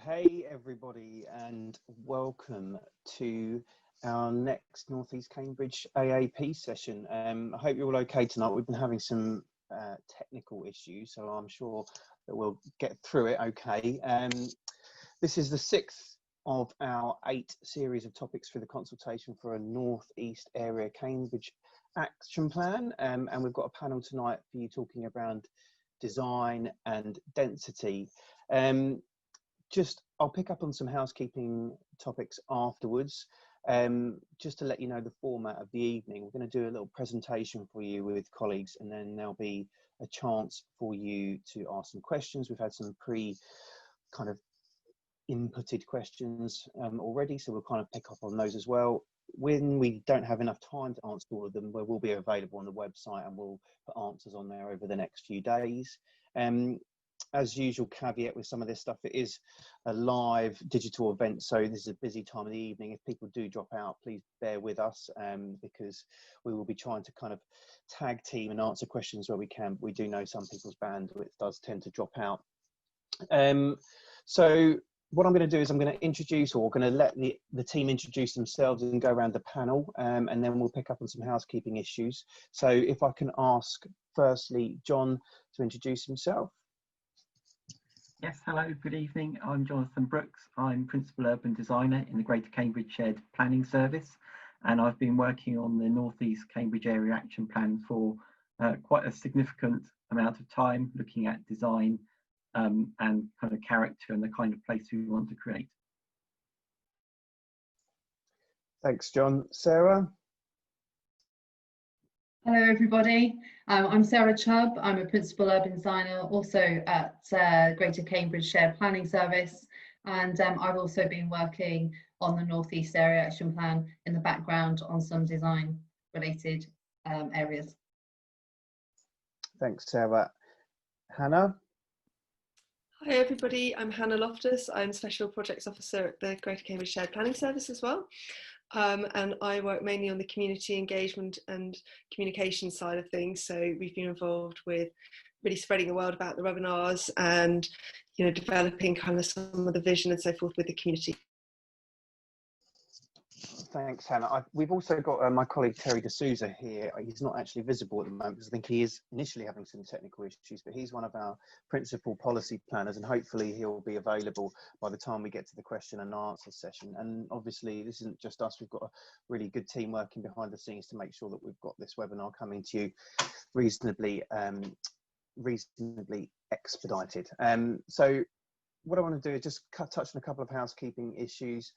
Hey everybody, and welcome to our next North East Cambridge AAP session. I hope you're all okay tonight. We've been having some technical issues, so I'm sure that we'll get through it okay. This is the 6th of our 8 series of topics for the consultation for a North East Area Cambridge action plan, and we've got a panel tonight for you talking around design and density. I'll pick up on some housekeeping topics afterwards. Just to let you know the format of the evening, we're going to do a little presentation for you with colleagues, and then there'll be a chance for you to ask some questions. We've had some kind of inputted questions already, so we'll kind of pick up on those as well. When we don't have enough time to answer all of them, we will be available on the website, and we'll put answers on there over the next few days. As usual, caveat with some of this stuff, it is a live digital event, so this is a busy time of the evening. If people do drop out, please bear with us, because we will be trying to kind of tag team and answer questions where we can. We do know some people's bandwidth does tend to drop out. So what I'm going to do is I'm going to introduce, or going to let the team introduce themselves and go around the panel, and then we'll pick up on some housekeeping issues. So if I can ask firstly John to introduce himself. Yes, hello, good evening. I'm Jonathan Brooks. I'm Principal Urban Designer in the Greater Cambridge Shared Planning Service, and I've been working on the North East Cambridge Area Action Plan for quite a significant amount of time, looking at design and kind of character and the kind of place we want to create. Thanks, John. Sarah? Hello everybody, I'm Sarah Chubb. I'm a Principal Urban Designer also at Greater Cambridge Shared Planning Service, and I've also been working on the North East Area Action Plan in the background on some design related areas. Thanks, Sarah. Hannah? Hi everybody, I'm Hannah Loftus. I'm Special Projects Officer at the Greater Cambridge Shared Planning Service as well. And I work mainly on the community engagement and communication side of things. So we've been involved with really spreading the word about the webinars and, you know, developing kind of some of the vision and so forth with the community. Thanks, Hannah. We've also got my colleague Terry D'Souza here. He's not actually visible at the moment because I think he is initially having some technical issues, but he's one of our principal policy planners, and hopefully he'll be available by the time we get to the question and answer session. And obviously this isn't just us, we've got a really good team working behind the scenes to make sure that we've got this webinar coming to you reasonably expedited. So what I want to do is just touch on a couple of housekeeping issues.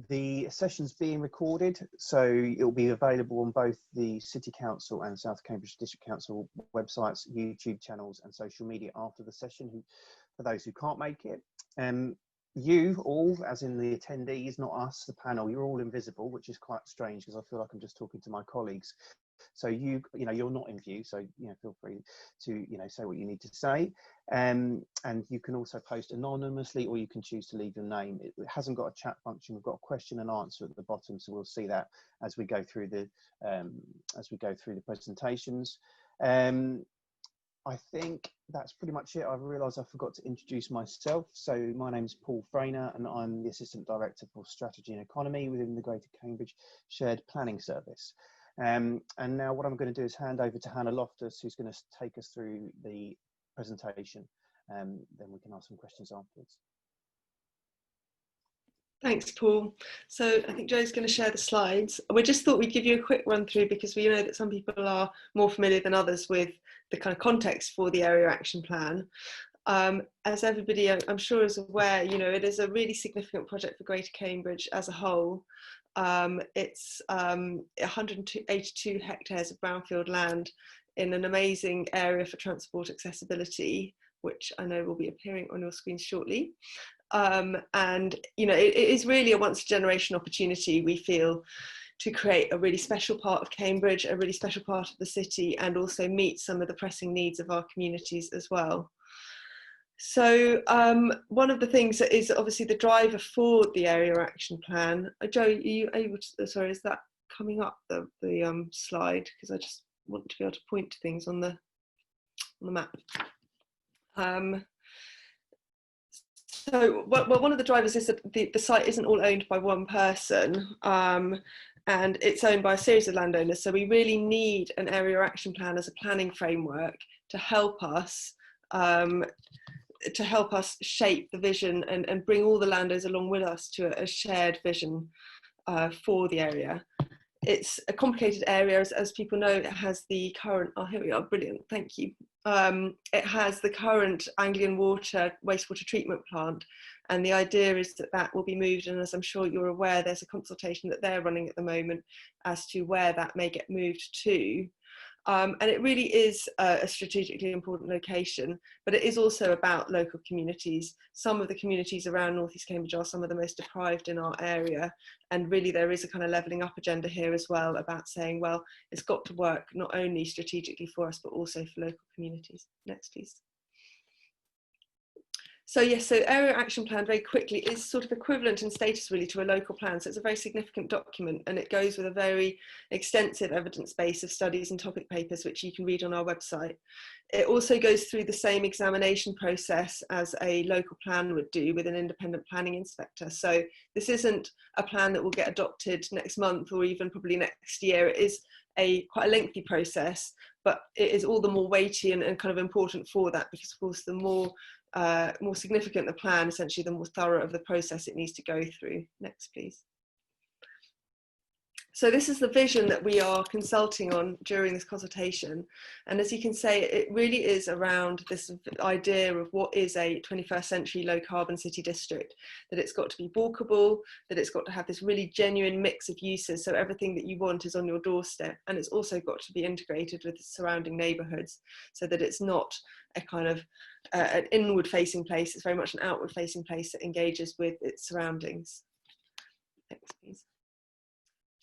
The session's being recorded, so it'll be available on both the City Council and South Cambridge District Council websites, YouTube channels and social media after the session, for those who can't make it. You all, as in the attendees, not us, the panel, you're all invisible, which is quite strange because I feel like I'm just talking to my colleagues. So you know, you're not in view, so you know, feel free to say what you need to say, and you can also post anonymously, or you can choose to leave your name. It hasn't got a chat function. We've got a question and answer at the bottom, so we'll see that as we go through the presentations. I think that's pretty much it. I've realised I forgot to introduce myself. So my name is Paul Frainer, and I'm the Assistant Director for Strategy and Economy within the Greater Cambridge Shared Planning Service. And now what I'm going to do is hand over to Hannah Loftus, who's going to take us through the presentation, then we can ask some questions afterwards. Thanks, Paul. So I think Joe's going to share the slides. We just thought we'd give you a quick run through because we know that some people are more familiar than others with the kind of context for the Area Action Plan. As everybody I'm sure is aware, you know, it is a really significant project for Greater Cambridge as a whole. It's 182 hectares of brownfield land in an amazing area for transport accessibility, which I know will be appearing on your screen shortly. And you know, it is really a once a generation opportunity, we feel, to create a really special part of Cambridge, a really special part of the city, and also meet some of the pressing needs of our communities as well. So one of the things that is obviously the driver for the Area Action Plan, Joe, are you able to, sorry, is that coming up, the slide? Because I just want to be able to point to things on the map. So, well, one of the drivers is that the site isn't all owned by one person, and it's owned by a series of landowners. So we really need an area action plan as a planning framework to help us shape the vision and bring all the landowners along with us to a shared vision for the area. It's a complicated area, as people know. It has the current, oh, here we are, brilliant, thank you. It has the current Anglian wastewater treatment plant, and the idea is that that will be moved, and as I'm sure you're aware, there's a consultation that they're running at the moment as to where that may get moved to. And it really is a strategically important location, but it is also about local communities. Some of the communities around North East Cambridge are some of the most deprived in our area, and really there is a kind of levelling up agenda here as well, about saying, well, it's got to work not only strategically for us, but also for local communities. Next, please. So yes, so area action plan very quickly is sort of equivalent in status really to a local plan. So it's a very significant document, and it goes with a very extensive evidence base of studies and topic papers, which you can read on our website. It also goes through the same examination process as a local plan would do with an independent planning inspector. So this isn't a plan that will get adopted next month or even probably next year. It is quite a lengthy process, but it is all the more weighty and kind of important for that, because of course the more significant the plan, essentially the more thorough of the process it needs to go through. Next, please. So this is the vision that we are consulting on during this consultation. And as you can say, it really is around this idea of what is a 21st century low carbon city district, that it's got to be walkable, that it's got to have this really genuine mix of uses. So everything that you want is on your doorstep, and it's also got to be integrated with the surrounding neighbourhoods, so that it's not a kind of an inward facing place, it's very much an outward facing place that engages with its surroundings. Next, please.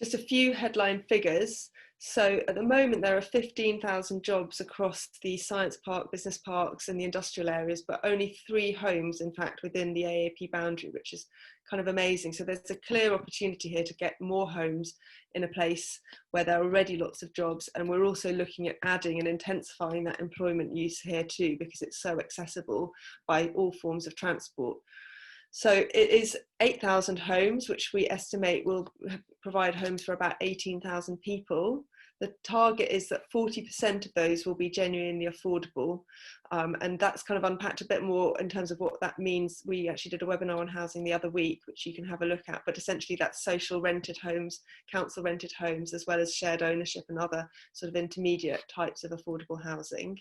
Just a few headline figures. So at the moment there are 15,000 jobs across the science park, business parks and the industrial areas, but only 3 homes in fact within the AAP boundary, which is kind of amazing. So there's a clear opportunity here to get more homes in a place where there are already lots of jobs, and we're also looking at adding and intensifying that employment use here too, because it's so accessible by all forms of transport. So it is 8,000 homes, which we estimate will provide homes for about 18,000 people. The target is that 40% of those will be genuinely affordable. And that's kind of unpacked a bit more in terms of what that means. We actually did a webinar on housing the other week, which you can have a look at, but essentially that's social rented homes, council rented homes, as well as shared ownership and other sort of intermediate types of affordable housing.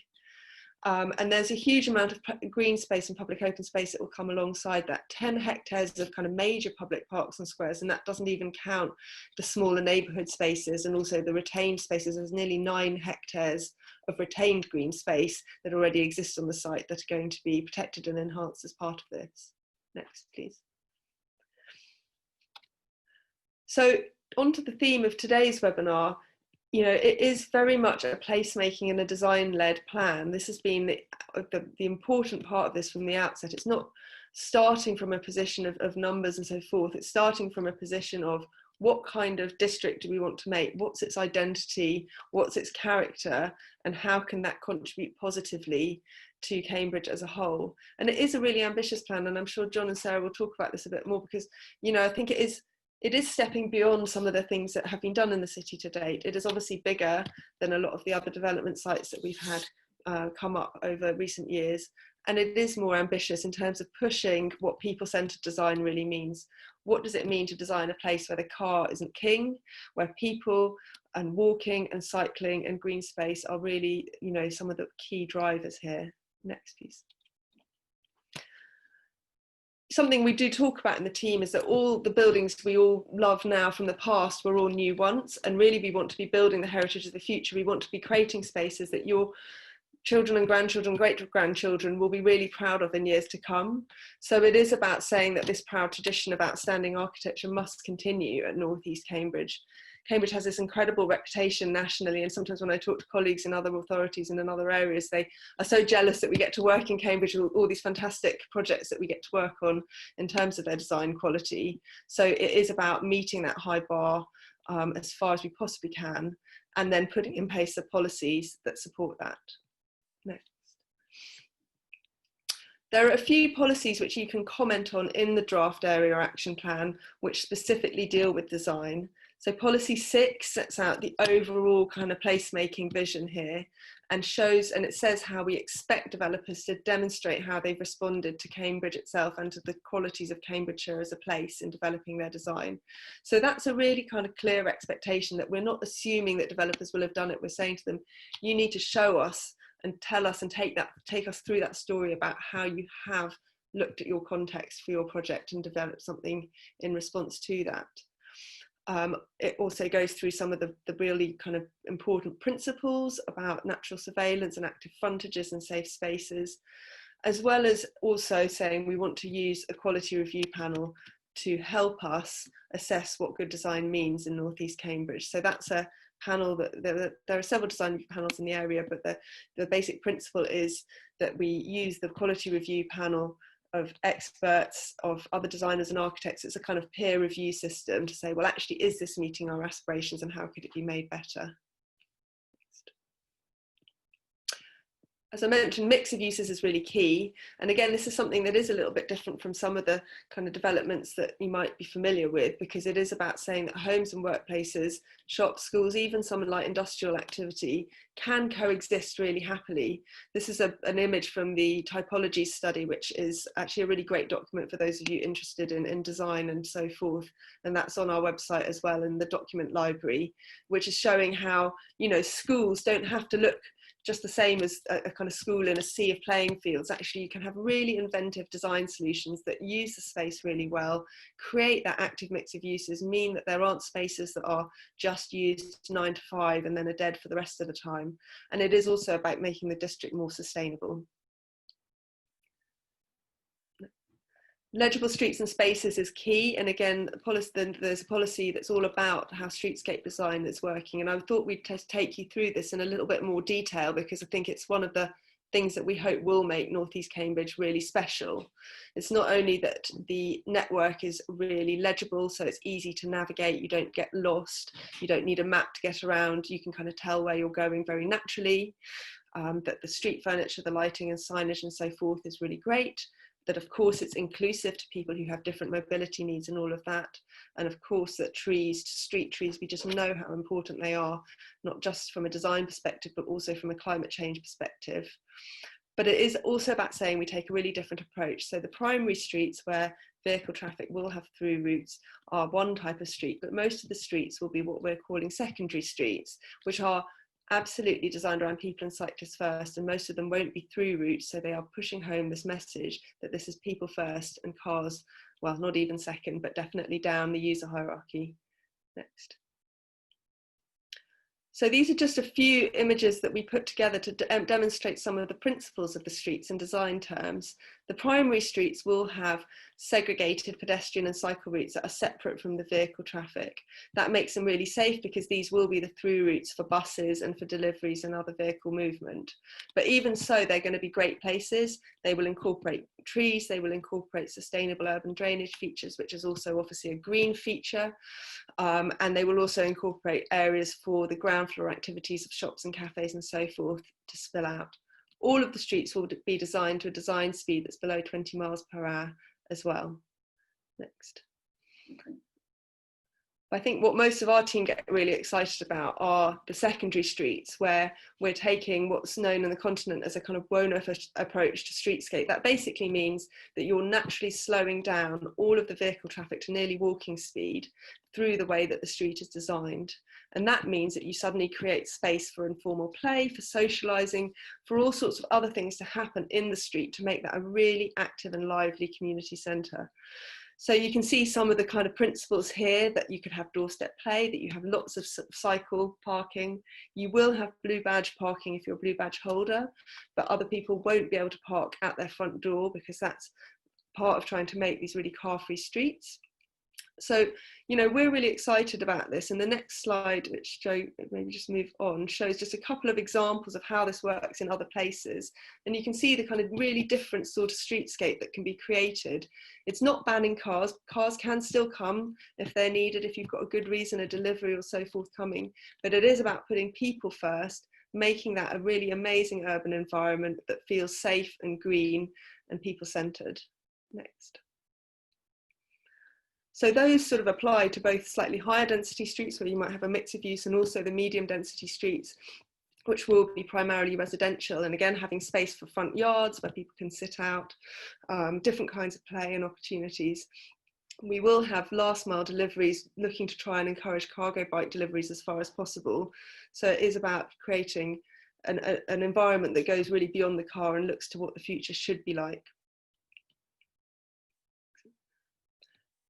And there's a huge amount of green space and public open space that will come alongside that. 10 hectares of kind of major public parks and squares, and that doesn't even count the smaller neighbourhood spaces and also the retained spaces. There's nearly 9 hectares of retained green space that already exists on the site that are going to be protected and enhanced as part of this. Next, please. So onto the theme of today's webinar. You know, it is very much a placemaking and a design-led plan. This has been the important part of this from the outset. It's not starting from a position of numbers and so forth. It's starting from a position of what kind of district do we want to make? What's its identity? What's its character? And how can that contribute positively to Cambridge as a whole? And it is a really ambitious plan, and I'm sure John and Sarah will talk about this a bit more, because, you know, I think it is stepping beyond some of the things that have been done in the city to date. It is obviously bigger than a lot of the other development sites that we've had come up over recent years. And it is more ambitious in terms of pushing what people-centered design really means. What does it mean to design a place where the car isn't king, where people and walking and cycling and green space are really, you know, some of the key drivers here. Next, please. Something we do talk about in the team is that all the buildings we all love now from the past were all new once, and really we want to be building the heritage of the future. We want to be creating spaces that your children and grandchildren, great-grandchildren will be really proud of in years to come. So it is about saying that this proud tradition of outstanding architecture must continue at North East Cambridge. Cambridge has this incredible reputation nationally, and sometimes when I talk to colleagues in other authorities and in other areas, they are so jealous that we get to work in Cambridge with all these fantastic projects that we get to work on in terms of their design quality. So it is about meeting that high bar as far as we possibly can, and then putting in place the policies that support that. Next. There are a few policies which you can comment on in the draft area action plan, which specifically deal with design. So policy 6 sets out the overall kind of placemaking vision here and shows, and it says how we expect developers to demonstrate how they've responded to Cambridge itself and to the qualities of Cambridgeshire as a place in developing their design. So that's a really kind of clear expectation that we're not assuming that developers will have done it. We're saying to them, you need to show us and tell us and take us through that story about how you have looked at your context for your project and developed something in response to that. It also goes through some of the really kind of important principles about natural surveillance and active frontages and safe spaces, as well as also saying we want to use a quality review panel to help us assess what good design means in North East Cambridge. So that's a panel that there are several design panels in the area, but the basic principle is that we use the quality review panel of experts, of other designers and architects. It's a kind of peer review system to say, well, actually, is this meeting our aspirations and how could it be made better? As I mentioned, mix of uses is really key. And again, this is something that is a little bit different from some of the kind of developments that you might be familiar with, because it is about saying that homes and workplaces, shops, schools, even some light industrial activity can coexist really happily. This is an image from the typology study, which is actually a really great document for those of you interested in design and so forth. And that's on our website as well in the document library, which is showing how, you know, schools don't have to look just the same as a kind of school in a sea of playing fields. Actually, you can have really inventive design solutions that use the space really well, create that active mix of uses, mean that there aren't spaces that are just used 9 to 5 and then are dead for the rest of the time. And it is also about making the district more sustainable. Legible streets and spaces is key, and again, there's a policy that's all about how streetscape design is working, and I thought we'd just take you through this in a little bit more detail, because I think it's one of the things that we hope will make North East Cambridge really special. It's not only that the network is really legible, so it's easy to navigate, you don't get lost, you don't need a map to get around, you can kind of tell where you're going very naturally, that the street furniture, the lighting and signage and so forth is really great, that of course it's inclusive to people who have different mobility needs and all of that, and of course that trees, street trees, we just know how important they are, not just from a design perspective but also from a climate change perspective. But it is also about saying we take a really different approach. So the primary streets where vehicle traffic will have through routes are one type of street, but most of the streets will be what we're calling secondary streets, which are absolutely designed around people and cyclists first, and most of them won't be through routes, so they are pushing home this message that this is people first and cars, well, not even second, but definitely down the user hierarchy. Next. So these are just a few images that we put together to demonstrate some of the principles of the streets in design terms. The primary streets will have segregated pedestrian and cycle routes that are separate from the vehicle traffic. That makes them really safe because these will be the through routes for buses and for deliveries and other vehicle movement. But even so, they're going to be great places. They will incorporate trees, they will incorporate sustainable urban drainage features, which is also obviously a green feature. And they will also incorporate areas for the ground floor activities of shops and cafes and so forth to spill out. All of the streets will be designed to a design speed that's below 20 miles per hour as well. Next. I think what most of our team get really excited about are the secondary streets, where we're taking what's known on the continent as a kind of Wono approach to streetscape. That basically means that you're naturally slowing down all of the vehicle traffic to nearly walking speed through the way that the street is designed. And that means that you suddenly create space for informal play, for socialising, for all sorts of other things to happen in the street to make that a really active and lively community centre. So you can see some of the kind of principles here, that you could have doorstep play, that you have lots of cycle parking. You will have blue badge parking if you're a blue badge holder, but other people won't be able to park at their front door because that's part of trying to make these really car-free streets. So, you know, we're really excited about this. And the next slide, which Joe, maybe just move on, shows just a couple of examples of how this works in other places. And you can see the kind of really different sort of streetscape that can be created. It's not banning cars. Cars can still come if they're needed, if you've got a good reason, a delivery or so forth coming. But it is about putting people first making that a really amazing urban environment that feels safe and green and people-centred. Next. So those sort of apply to both slightly higher density streets where you might have a mix of use, and also the medium density streets, which will be primarily residential, and again having space for front yards where people can sit out, different kinds of play and opportunities. We will have last mile deliveries, looking to try and encourage cargo bike deliveries as far as possible. So it is about creating an environment that goes really beyond the car and looks to what the future should be like.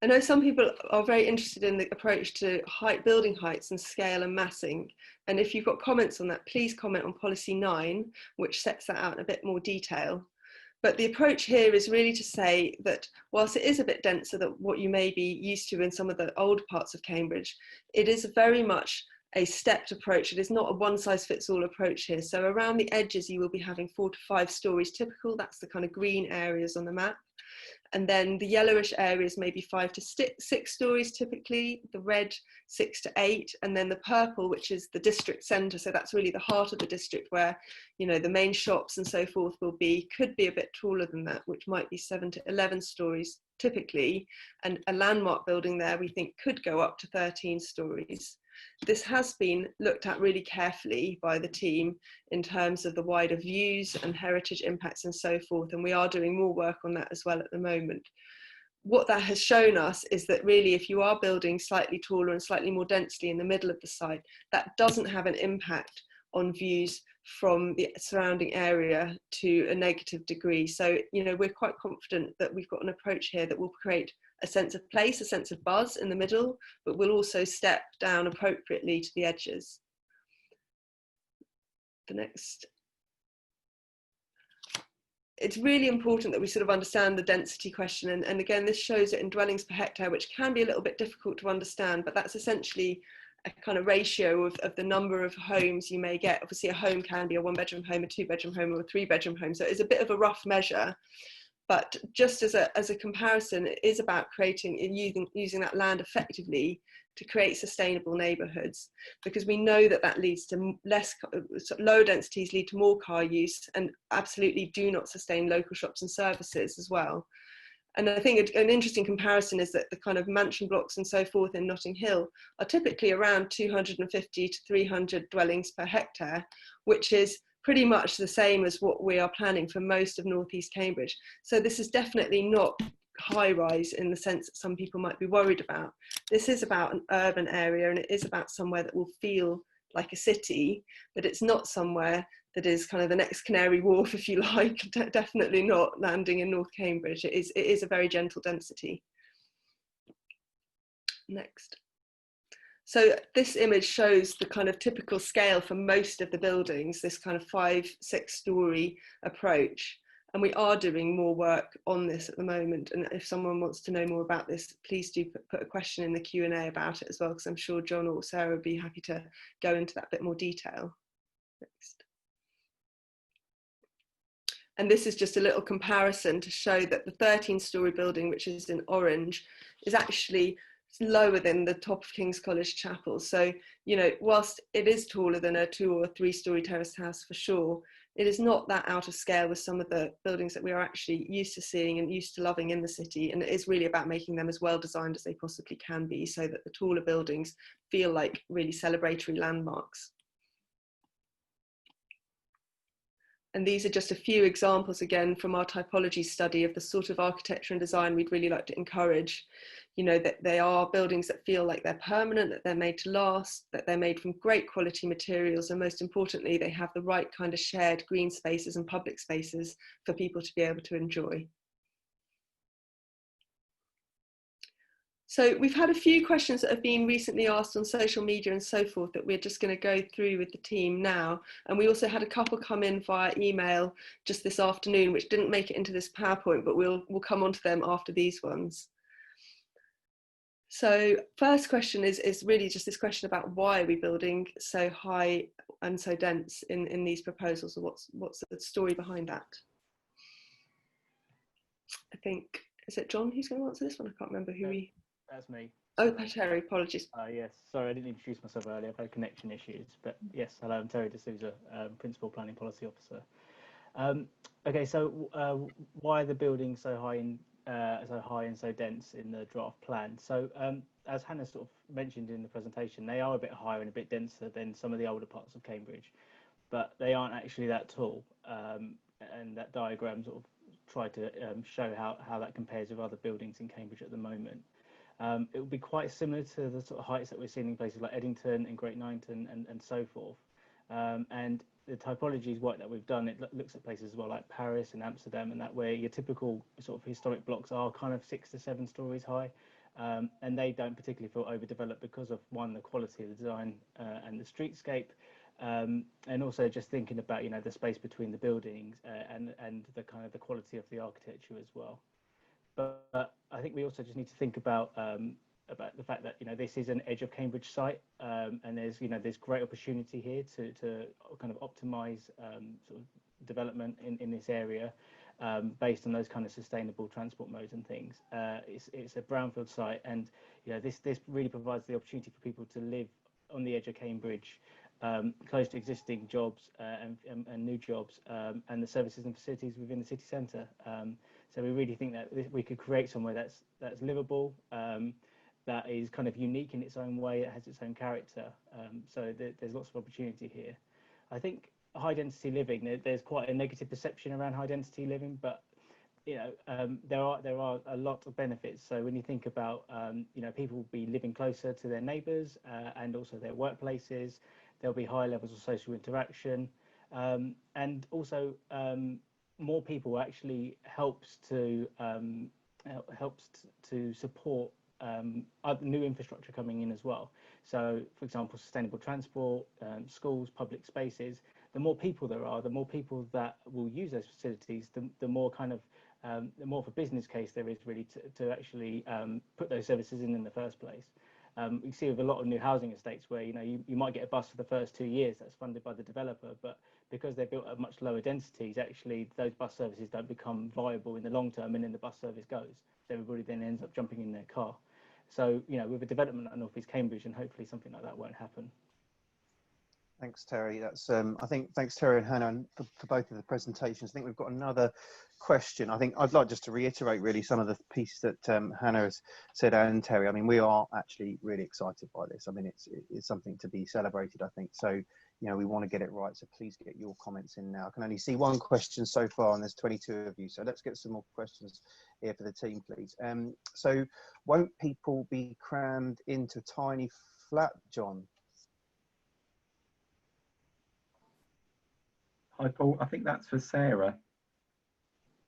I know some people are very interested in the approach to building heights and scale and massing. And if you've got comments on that, please comment on policy 9, which sets that out in a bit more detail. But the approach here is really to say that whilst it is a bit denser than what you may be used to in some of the old parts of Cambridge, it is very much a stepped approach. It is not a one-size-fits-all approach here. So around the edges, you will be having 4 to 5 stories typical. That's the kind of green areas on the map. And then the yellowish areas maybe 5 to 6 stories typically, the red 6 to 8, and then the purple, which is the district centre. So that's really the heart of the district where, you know, the main shops and so forth will be, could be a bit taller than that, which might be 7 to 11 stories typically. And a landmark building there we think could go up to 13 stories. This has been looked at really carefully by the team in terms of the wider views and heritage impacts and so forth, and we are doing more work on that as well at the moment. What that has shown us is that really if you are building slightly taller and slightly more densely in the middle of the site, that doesn't have an impact on views from the surrounding area to a negative degree. So, you know, we're quite confident that we've got an approach here that will create a sense of place, a sense of buzz in the middle, but will also step down appropriately to the edges. The next. It's really important that we sort of understand the density question. And again, this shows it in dwellings per hectare, which can be a little bit difficult to understand, but that's essentially a kind of ratio of the number of homes you may get. Obviously a home can be a 1-bedroom home, a 2-bedroom home, or a 3-bedroom home. So it's a bit of a rough measure. But just as a comparison, it is about creating and using that land effectively to create sustainable neighbourhoods, because we know that that leads to lower densities, lead to more car use, and absolutely do not sustain local shops and services as well. And I think an interesting comparison is that the kind of mansion blocks and so forth in Notting Hill are typically around 250 to 300 dwellings per hectare, which is pretty much the same as what we are planning for most of North East Cambridge. So this is definitely not high rise in the sense that some people might be worried about. This is about an urban area, and it is about somewhere that will feel like a city, but it's not somewhere that is kind of the next Canary Wharf, if you like. Definitely not landing in North Cambridge. It is a very gentle density. Next. So this image shows the kind of typical scale for most of the buildings, this kind of 5-6 story approach. And we are doing more work on this at the moment. And if someone wants to know more about this, please do put a question in the Q&A about it as well, because I'm sure John or Sarah would be happy to go into that bit more detail. Next. And this is just a little comparison to show that the 13-story building, which is in orange, is actually lower than the top of King's College Chapel. So, you know, whilst it is taller than a 2 or 3-story terraced house for sure, it is not that out of scale with some of the buildings that we are actually used to seeing and used to loving in the city. And it is really about making them as well designed as they possibly can be, so that the taller buildings feel like really celebratory landmarks. And these are just a few examples, again, from our typology study of the sort of architecture and design we'd really like to encourage. You know, that they are buildings that feel like they're permanent, that they're made to last, that they're made from great quality materials, and most importantly, they have the right kind of shared green spaces and public spaces for people to be able to enjoy. So we've had a few questions that have been recently asked on social media and so forth that we're just going to go through with the team now. And we also had a couple come in via email just this afternoon, which didn't make it into this PowerPoint, but we'll come on to them after these ones. So first question is really just this question about why are we building so high and so dense in these proposals, or what's the story behind that? I think, is it John who's going to answer this one? I can't remember who he... That's me. Oh, Terry, apologies. Yes, sorry, I didn't introduce myself earlier. I've had connection issues, but yes, hello, I'm Terry D'Souza, Principal Planning Policy Officer. Okay, so why are the buildings so high and so dense in the draft plan? So as Hannah sort of mentioned in the presentation, they are a bit higher and a bit denser than some of the older parts of Cambridge, but they aren't actually that tall. And that diagram sort of tried to show how that compares with other buildings in Cambridge at the moment. It would be quite similar to the sort of heights that we're seeing in places like Eddington and Great Knightton and so forth. And the typology work that we've done, it looks at places as well like Paris and Amsterdam, and that where your typical sort of historic blocks are kind of 6 to 7 stories high, and they don't particularly feel overdeveloped because of, one, the quality of the design and the streetscape, and also just thinking about, you know, the space between the buildings and the kind of the quality of the architecture as well. But I think we also just need to think about the fact that, you know, this is an edge of Cambridge site, and there's great opportunity here to kind of optimise sort of development in this area based on those kind of sustainable transport modes and things. It's a brownfield site, and you know this really provides the opportunity for people to live on the edge of Cambridge, close to existing jobs and new jobs, and the services and facilities within the city centre. So we really think that we could create somewhere that's livable, that is kind of unique in its own way, it has its own character. So there's lots of opportunity here. I think high density living, there's quite a negative perception around high density living, but you know, there are a lot of benefits. So when you think about, you know, people will be living closer to their neighbours and also their workplaces, there'll be high levels of social interaction, and also more people actually helps to support other new infrastructure coming in as well. So, for example, sustainable transport, schools, public spaces. The more people there are, the more people that will use those facilities, the more kind of the more of a business case there is really to actually put those services in the first place. You see with a lot of new housing estates where, you know, you might get a bus for the first 2 years that's funded by the developer, but because they're built at much lower densities, actually those bus services don't become viable in the long term, and then the bus service goes. So everybody then ends up jumping in their car. So, you know, with a development at North East Cambridge, and hopefully something like that won't happen. Thanks, Terry. That's I think thanks, Terry and Hannah, for both of the presentations. I think we've got another question. I think I'd like just to reiterate really some of the pieces that Hannah has said and Terry. I mean, we are actually really excited by this. I mean, it's something to be celebrated, I think. So, you know, we want to get it right. So please get your comments in now. I can only see one question so far, and there's 22 of you. So let's get some more questions here for the team, please. So won't people be crammed into tiny flat, John? Hi, Paul. I think that's for Sarah.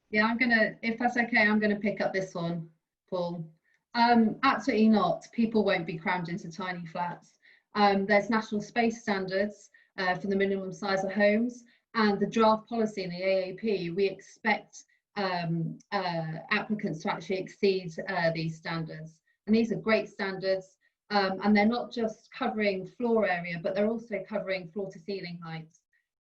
Yeah, I'm gonna, if that's okay, I'm gonna pick up this one, Paul. Absolutely not. People won't be crammed into tiny flats. There's national space standards for the minimum size of homes, and the draft policy in the AAP, we expect applicants to actually exceed these standards. And these are great standards, and they're not just covering floor area, but they're also covering floor to ceiling heights.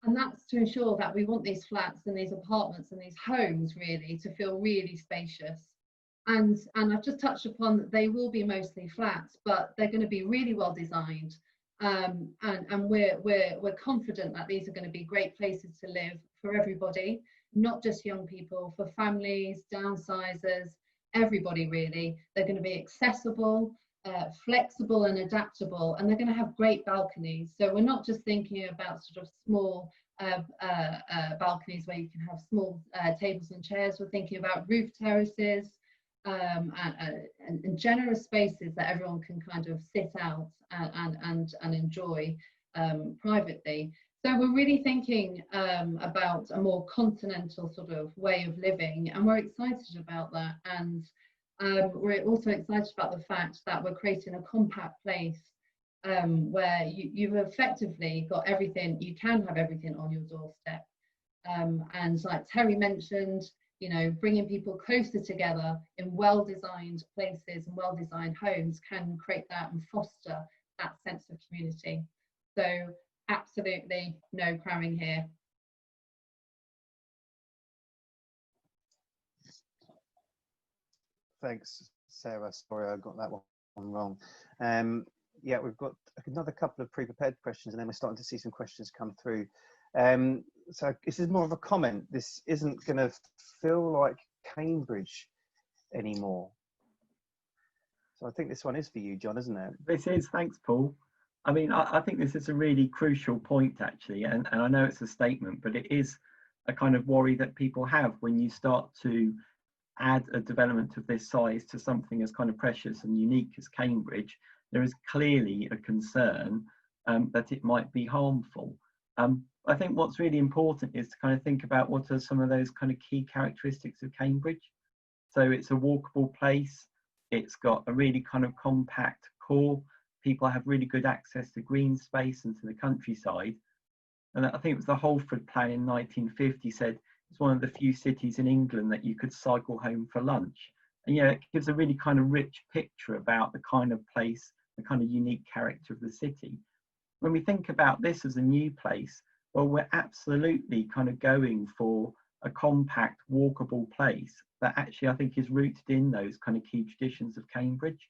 And that's to ensure that we want these flats and these apartments and these homes really to feel really spacious. And I've just touched upon that they will be mostly flats, but they're going to be really well designed. And we're confident that these are going to be great places to live for everybody, not just young people, for families, downsizers, everybody really. They're going to be accessible, flexible and adaptable, and they're going to have great balconies. So we're not just thinking about sort of small balconies where you can have small tables and chairs. We're thinking about roof terraces and generous spaces that everyone can kind of sit out and enjoy privately. So we're really thinking about a more continental sort of way of living, and we're excited about that. And we're also excited about the fact that we're creating a compact place where you've effectively got everything, you can have everything on your doorstep. And like Terry mentioned, you know, bringing people closer together in well-designed places and well-designed homes can create that and foster that sense of community. So absolutely no cramming here. Thanks, Sarah. Sorry, I got that one wrong. Yeah, we've got another couple of pre-prepared questions, and then we're starting to see some questions come through. So this is more of a comment. This isn't going to feel like Cambridge anymore. So I think this one is for you, John, isn't it? This is, thanks, Paul. I mean, I think this is a really crucial point, actually, and I know it's a statement, but it is a kind of worry that people have when you start to add a development of this size to something as kind of precious and unique as Cambridge. There is clearly a concern that it might be harmful. I think what's really important is to kind of think about what are some of those kind of key characteristics of Cambridge. So it's a walkable place. It's got a really kind of compact core. People have really good access to green space and to the countryside. And I think it was the Holford Plan in 1950 said it's one of the few cities in England that you could cycle home for lunch. And it gives a really kind of rich picture about the kind of place, the kind of unique character of the city. When we think about this as a new place, well, we're absolutely kind of going for a compact, walkable place that actually I think is rooted in those kind of key traditions of Cambridge.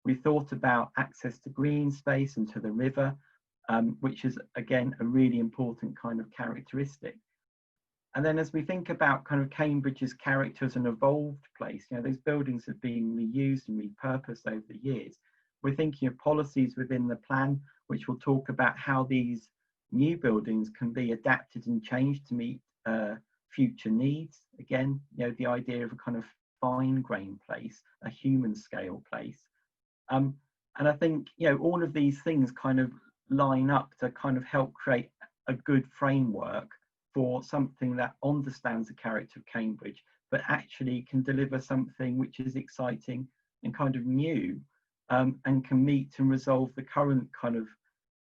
We thought about access to green space and to the river, which is, again, a really important kind of characteristic. And then as we think about kind of Cambridge's character as an evolved place, those buildings have been reused and repurposed over the years. We're thinking of policies within the plan, which will talk about how these new buildings can be adapted and changed to meet future needs. Again, the idea of a kind of fine-grained place, a human scale place. And I think, all of these things kind of line up to kind of help create a good framework for something that understands the character of Cambridge, but actually can deliver something which is exciting and kind of new, and can meet and resolve the current kind of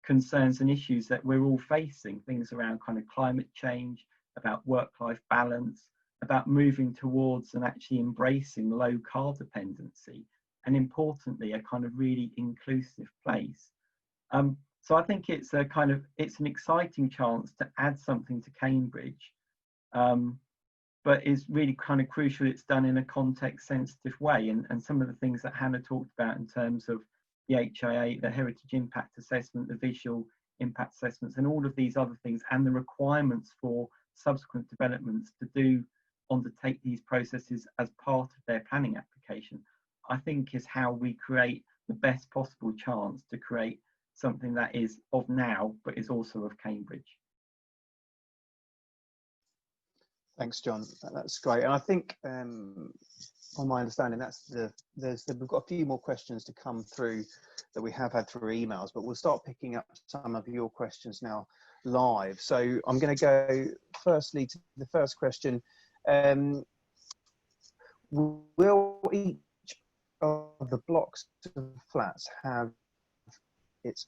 concerns and issues that we're all facing, things around kind of climate change, about work-life balance, about moving towards and actually embracing low car dependency, and importantly, a kind of really inclusive place. So I think it's an exciting chance to add something to Cambridge, but is really kind of crucial it's done in a context sensitive way. And some of the things that Hannah talked about in terms of the HIA, the Heritage Impact Assessment, the Visual Impact Assessments, and all of these other things, and the requirements for subsequent developments to undertake these processes as part of their planning application, I think is how we create the best possible chance to create something that is of now, but is also of Cambridge. Thanks, John. That's great. And I think, from my understanding, we've got a few more questions to come through that we have had through emails, but we'll start picking up some of your questions now live. So I'm going to go firstly to the first question. Will each of the blocks of flats have its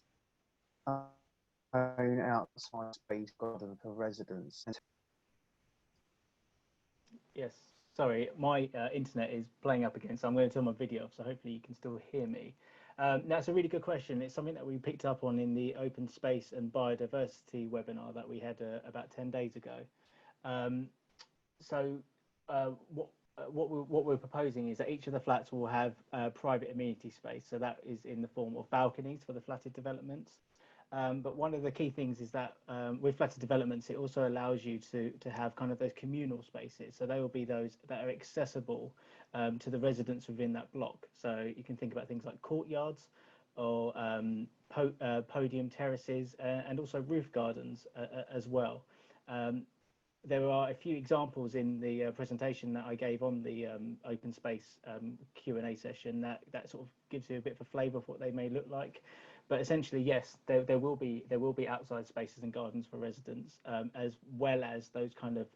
own outside space garden for residents? Yes, sorry, my internet is playing up again, so I'm going to turn my video off, so hopefully you can still hear me. That's a really good question. It's something that we picked up on in the open space and biodiversity webinar that we had about 10 days ago. What we're proposing is that each of the flats will have private amenity space, so that is in the form of balconies for the flatted developments. But one of the key things is that with flatted developments, it also allows you to have kind of those communal spaces. So they will be those that are accessible to the residents within that block. So you can think about things like courtyards or podium terraces and also roof gardens as well. There are a few examples in the presentation that I gave on the open space Q&A session that sort of gives you a bit of a flavour of what they may look like. But essentially, yes, there will be outside spaces and gardens for residents, as well as those kind of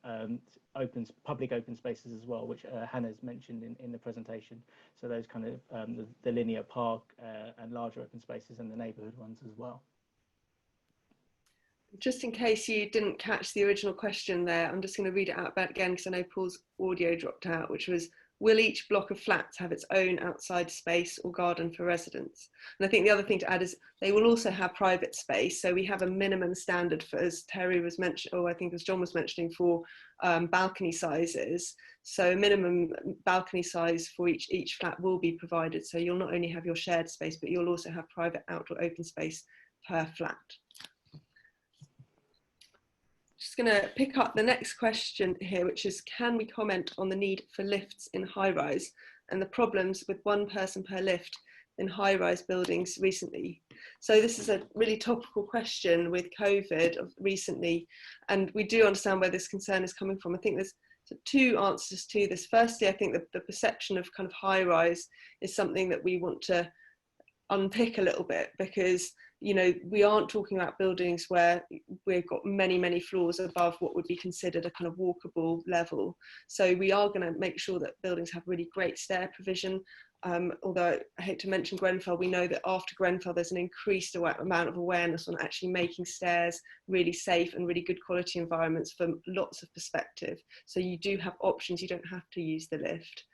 public open spaces as well, which Hannah's mentioned in the presentation. So those kind of the linear park and larger open spaces and the neighbourhood ones as well. Just in case you didn't catch the original question there, I'm just going to read it out back again because I know Paul's audio dropped out, which was, will each block of flats have its own outside space or garden for residents? And I think the other thing to add is they will also have private space. So we have a minimum standard for, as Terry was mentioning, or I think as John was mentioning, for balcony sizes. So minimum balcony size for each flat will be provided. So you'll not only have your shared space, but you'll also have private outdoor open space per flat. Just going to pick up the next question here, which is, can we comment on the need for lifts in high-rise and the problems with one person per lift in high-rise buildings recently? So this is a really topical question with COVID recently, and we do understand where this concern is coming from. I think there's two answers to this. Firstly, I think that the perception of kind of high-rise is something that we want to unpick a little bit, because we aren't talking about buildings where we've got many floors above what would be considered a kind of walkable level. So we are going to make sure that buildings have really great stair provision. Although I hate to mention Grenfell, we know that after Grenfell there's an increased amount of awareness on actually making stairs really safe and really good quality environments from lots of perspective. So you do have options, you don't have to use the lift.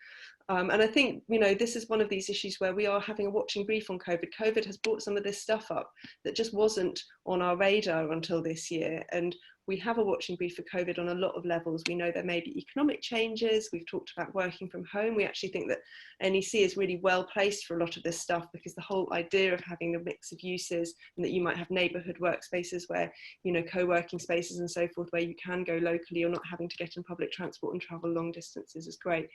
And I think, this is one of these issues where we are having a watching brief on COVID. COVID has brought some of this stuff up that just wasn't on our radar until this year. And we have a watching brief for COVID on a lot of levels. We know there may be economic changes. We've talked about working from home. We actually think that NEC is really well placed for a lot of this stuff, because the whole idea of having a mix of uses, and that you might have neighbourhood workspaces where, co-working spaces and so forth, where you can go locally, you're not having to get in public transport and travel long distances, is great.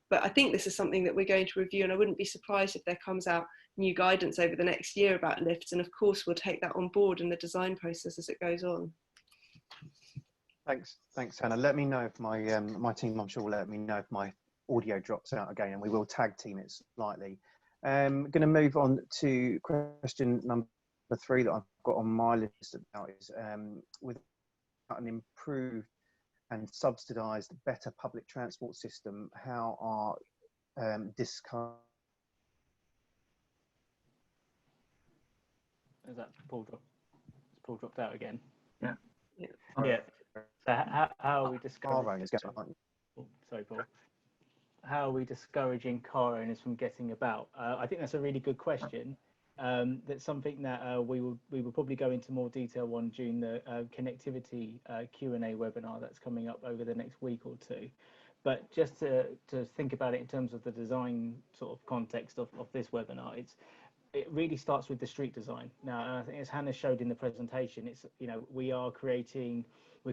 But I think this is something that we're going to review, and I wouldn't be surprised if there comes out new guidance over the next year about lifts. And of course, we'll take that on board in the design process as it goes on. Thanks, Hannah. Let me know if my my team, I'm sure, will let me know if my audio drops out again, and we will tag team it slightly. Going to move on to question number 3 that I've got on my list about is without an improved and subsidised better public transport system, how are discard? Is that Paul dropped out again? Yeah. Yeah. So how are we discouraging? Oh, sorry, Paul. How are we discouraging car owners from getting about? I think that's a really good question. That's something that we will probably go into more detail on during the connectivity Q&A webinar that's coming up over the next week or two. But just to think about it in terms of the design sort of context of this webinar, it really starts with the street design. Now, I think as Hannah showed in the presentation, it's we're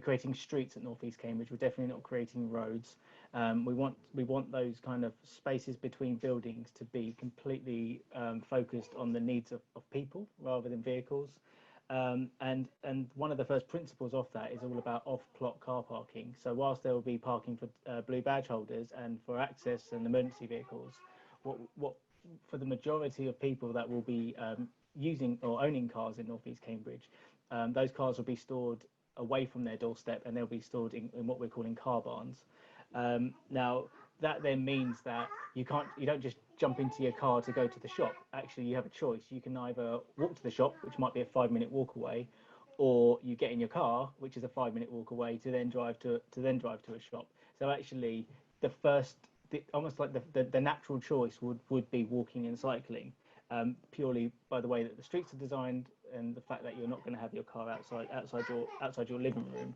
creating streets at North East Cambridge. We're definitely not creating roads. We want those kind of spaces between buildings to be completely focused on the needs of people rather than vehicles. And one of the first principles of that is all about off-plot car parking. So whilst there will be parking for blue badge holders and for access and emergency vehicles, what for the majority of people that will be using or owning cars in North East Cambridge, those cars will be stored away from their doorstep, and they'll be stored in what we're calling car barns. Now that then means that you don't just jump into your car to go to the shop. Actually, you have a choice. You can either walk to the shop, which might be a 5-minute walk away, or you get in your car, which is a 5-minute walk away, to then drive to a shop. So actually, almost like the natural choice would be walking and cycling, purely by the way that the streets are designed and the fact that you're not going to have your car outside your living room.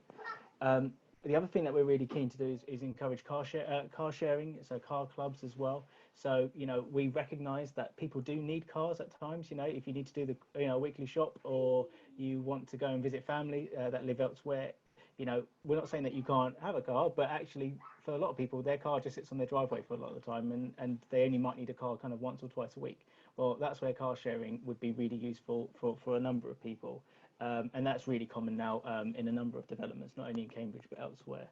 The other thing that we're really keen to do is encourage car sharing, so car clubs as well. So we recognise that people do need cars at times. If you need to do the weekly shop, or you want to go and visit family that live elsewhere. We're not saying that you can't have a car, but actually for a lot of people, their car just sits on their driveway for a lot of the time, and they only might need a car kind of once or twice a week. Well, that's where car sharing would be really useful for a number of people. And that's really common now in a number of developments, not only in Cambridge, but elsewhere.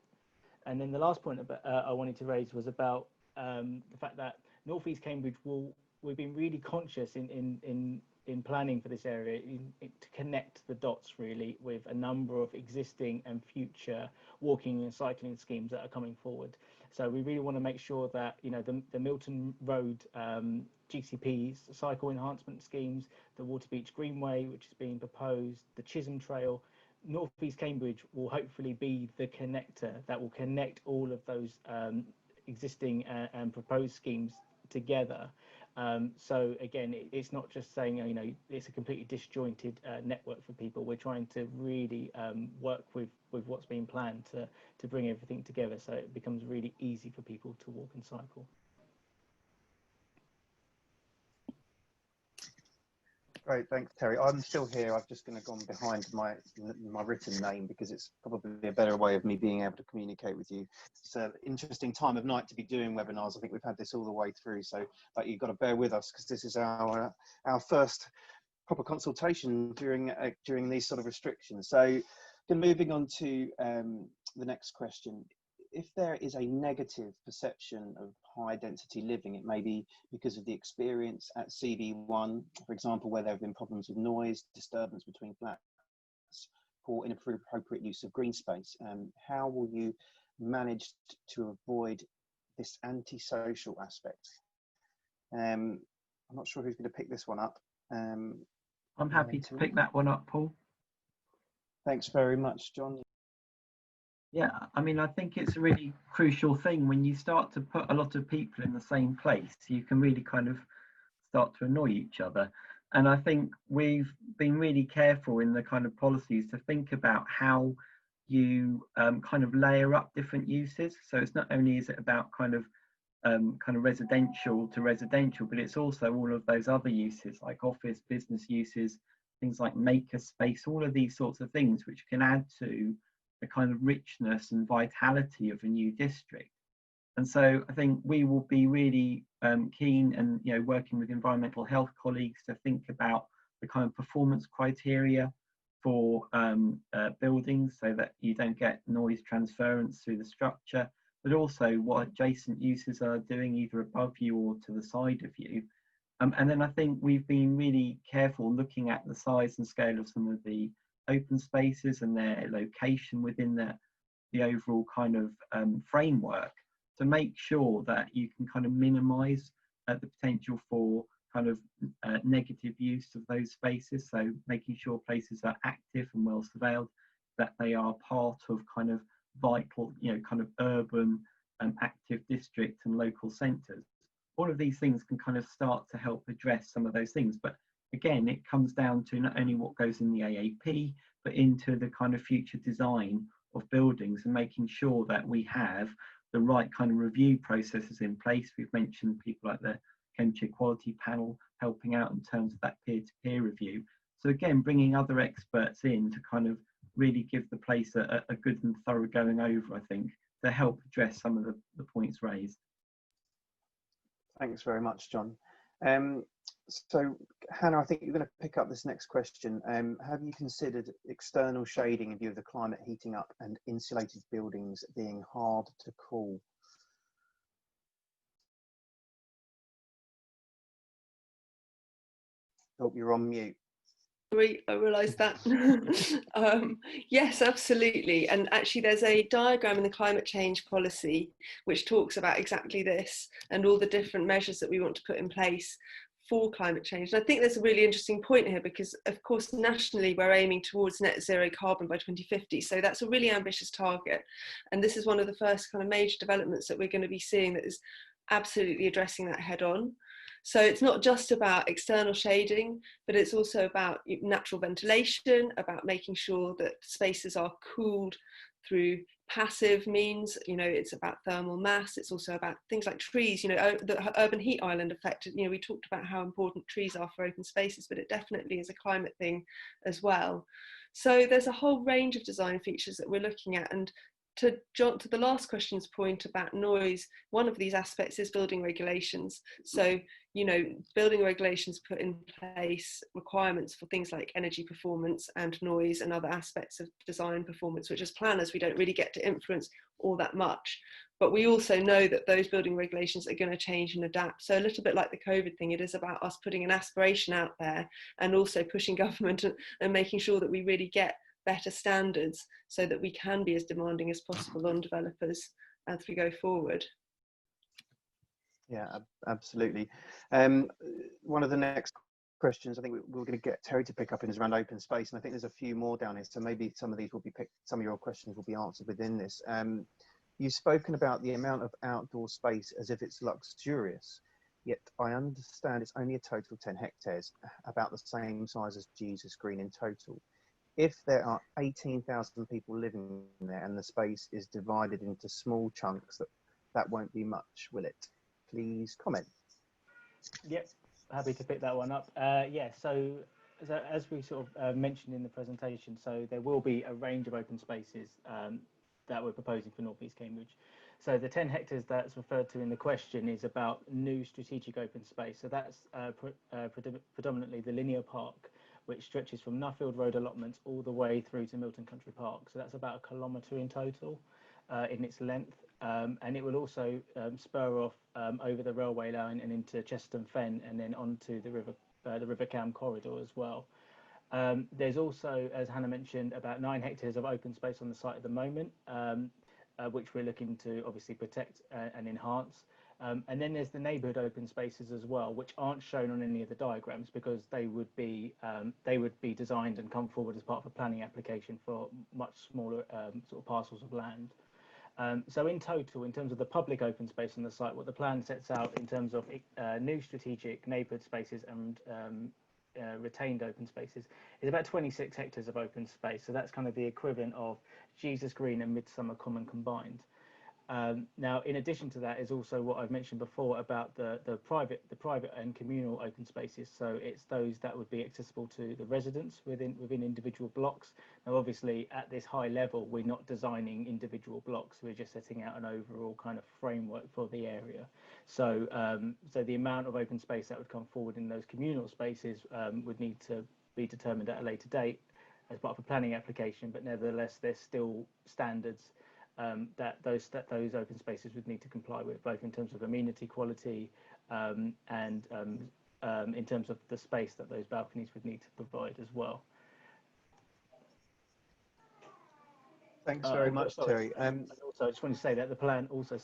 And then the last point I wanted to raise was about the fact that North East Cambridge we've been really conscious in planning for this area to connect the dots really with a number of existing and future walking and cycling schemes that are coming forward. So we really want to make sure that the Milton Road GCPs, cycle enhancement schemes, the Waterbeach Greenway, which is being proposed, the Chisholm Trail, North East Cambridge will hopefully be the connector that will connect all of those existing and proposed schemes together. So again, it's not just saying, you know, it's a completely disjointed network for people. We're trying to really work with what's being planned to bring everything together, so it becomes really easy for people to walk and cycle. Great, thanks, Terry. I'm still here. I've just gone behind my written name because it's probably a better way of me being able to communicate with you. It's an interesting time of night to be doing webinars. I think we've had this all the way through, so but you've got to bear with us because this is our first proper consultation during these sort of restrictions. So, then moving on to the next question. If there is a negative perception of high density living, it may be because of the experience at CV1, for example, where there have been problems with noise, disturbance between flats, poor inappropriate use of green space. How will you manage to avoid this antisocial aspect? I'm not sure who's going to pick this one up. I'm happy to pick that one up, Paul. Thanks very much, John. Yeah, I mean, I think it's a really crucial thing when you start to put a lot of people in the same place, you can really kind of start to annoy each other. And I think we've been really careful in the kind of policies to think about how you kind of layer up different uses. So it's not only is it about kind of residential to residential, but it's also all of those other uses like office, business uses, things like maker space, all of these sorts of things which can add to the kind of richness and vitality of a new district. And so I think we will be really keen and, you know, working with environmental health colleagues to think about the kind of performance criteria for buildings so that you don't get noise transference through the structure, but also what adjacent uses are doing either above you or to the side of you. And then I think we've been really careful looking at the size and scale of some of the open spaces and their location within the overall kind of framework to make sure that you can kind of minimize the potential for kind of negative use of those spaces. So making sure places are active and well surveilled, that they are part of kind of vital, you know, kind of urban active district and local centres. All of these things can kind of start to help address some of those things. But again, it comes down to not only what goes in the AAP, but into the kind of future design of buildings and making sure that we have the right kind of review processes in place. We've mentioned people like the Cambridgeshire Quality Panel helping out in terms of that peer-to-peer review. So again, bringing other experts in to kind of really give the place a good and thorough going over, I think, to help address some of the points raised. Thanks very much, John. So Hannah, I think you're going to pick up this next question. Have you considered external shading in view of the climate heating up and insulated buildings being hard to cool? Oh, you're on mute. I realised that. Yes, absolutely. And actually there's a diagram in the climate change policy which talks about exactly this and all the different measures that we want to put in place for climate change. And I think there's a really interesting point here because, of course, nationally we're aiming towards net zero carbon by 2050. So that's a really ambitious target. And this is one of the first kind of major developments that we're going to be seeing that is absolutely addressing that head on. So it's not just about external shading, but it's also about natural ventilation, about making sure that spaces are cooled through passive means. You know, it's about thermal mass. It's also about things like trees, you know, the urban heat island effect. You know, we talked about how important trees are for open spaces, but it definitely is a climate thing as well. So there's a whole range of design features that we're looking at. And to the last question's point about noise, one of these aspects is building regulations. So, you know, building regulations put in place requirements for things like energy performance and noise and other aspects of design performance, which as planners, we don't really get to influence all that much. But we also know that those building regulations are going to change and adapt. So a little bit like the COVID thing, it is about us putting an aspiration out there and also pushing government and making sure that we really get better standards so that we can be as demanding as possible on developers as we go forward. Yeah, absolutely. One of the next questions I think we're going to get Terry to pick up in is around open space, and I think there's a few more down here, so maybe some of these will be picked, some of your questions will be answered within this. You've spoken about the amount of outdoor space as if it's luxurious, yet I understand it's only a total of 10 hectares, about the same size as Jesus Green in total. If there are 18,000 people living there and the space is divided into small chunks, that won't be much, will it? Please comment. Yep, happy to pick that one up. Yeah, so as we sort of mentioned in the presentation, so there will be a range of open spaces that we're proposing for North East Cambridge. So the 10 hectares that's referred to in the question is about new strategic open space. So that's predominantly the linear park, which stretches from Nuffield Road allotments all the way through to Milton Country Park. So that's about 1 kilometre in total in its length. And it will also spur off over the railway line and into Chesterton Fen and then onto the River Cam corridor as well. There's also, as Hannah mentioned, about 9 hectares of open space on the site at the moment, which we're looking to obviously protect and enhance. And then there's the neighbourhood open spaces as well, which aren't shown on any of the diagrams because they would be designed and come forward as part of a planning application for much smaller sort of parcels of land. So in total, in terms of the public open space on the site, what the plan sets out in terms of new strategic neighbourhood spaces and retained open spaces is about 26 hectares of open space. So that's kind of the equivalent of Jesus Green and Midsummer Common combined. Now, in addition to that is also what I've mentioned before about the private and communal open spaces. So it's those that would be accessible to the residents within individual blocks. Now, obviously, at this high level, we're not designing individual blocks. We're just setting out an overall kind of framework for the area. So, so the amount of open space that would come forward in those communal spaces would need to be determined at a later date as part of a planning application. But nevertheless, there's still standards that those open spaces would need to comply with, both in terms of amenity quality and in terms of the space that those balconies would need to provide as well. Thanks very much, Terry. Also, I just want to say that the plan also,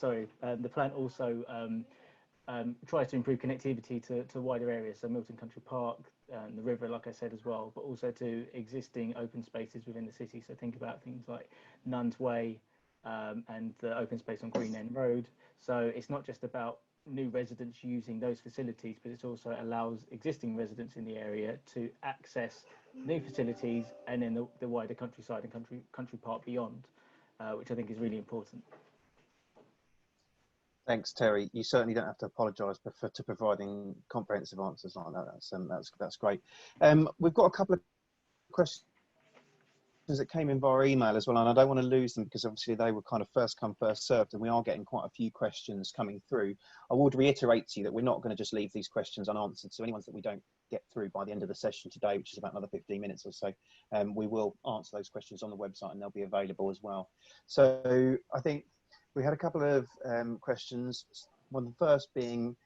tries to improve connectivity to wider areas, so Milton Country Park, the river, like I said as well, but also to existing open spaces within the city. So think about things like Nuns Way, and the open space on Green End Road. So it's not just about new residents using those facilities, but it also allows existing residents in the area to access new facilities and then the wider countryside and country park beyond, which I think is really important. Thanks, Terry. You certainly don't have to apologise for providing comprehensive answers like that. That's great. We've got a couple of questions that came in via email as well, and I don't want to lose them because obviously they were kind of first come first served, and we are getting quite a few questions coming through. I would reiterate to you that we're not going to just leave these questions unanswered, so any ones that we don't get through by the end of the session today, which is about another 15 minutes or so, we will answer those questions on the website and they'll be available as well. So I think we had a couple of questions. One, the first being,